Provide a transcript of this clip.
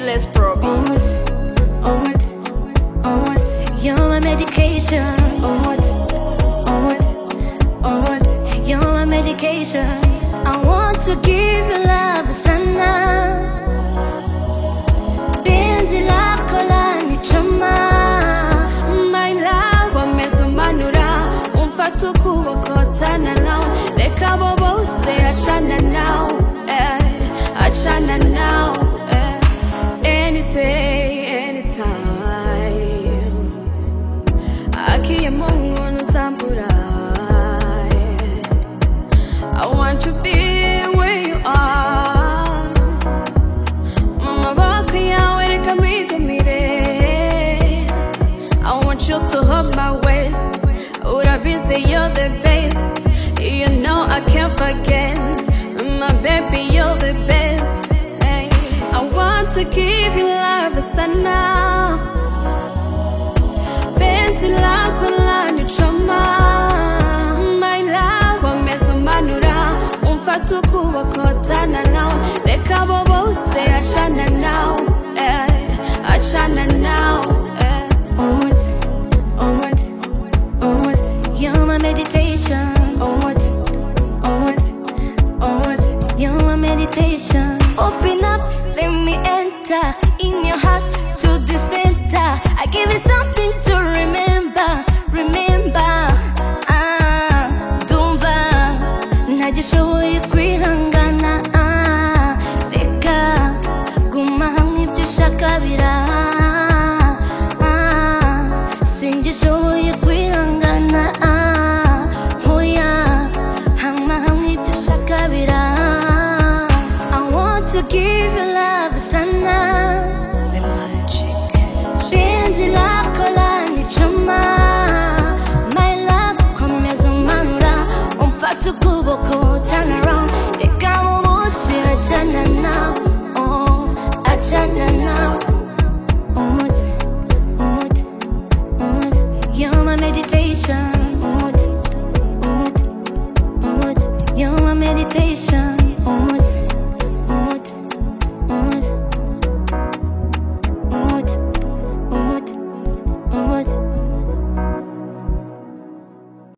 Less Pro Beats. On what? On what? You're my medication. On what? On what? On what? You're my medication. I want to give you love sana. Penzi lako lanichoma. My love, komeza umanura umfata ukuboko tana now. Reka abo bose achana now, achana now, any day, anytime. Akiye Mungu nuzambura. I want to be where you are. Maboko yawe reka mbigumire. I want you to hold my waist. Urabizi, you're the best. You know I can't forget. My baby, you're the best. Hey. I want to give you love sana. Penzi lako lanichoma. My love, komeza umanura umfata ukuboko tana now. Reka abo bose achana now, achana now. On what? On what? On what? You're my meditation. On what? On what? On what? You're my meditation. Open up, let me enter in your heart to the center. I give you something to remember, remember. Dumva, nagishoboye kwihangana. Reka guma hamwe ibyo ushaka biraba.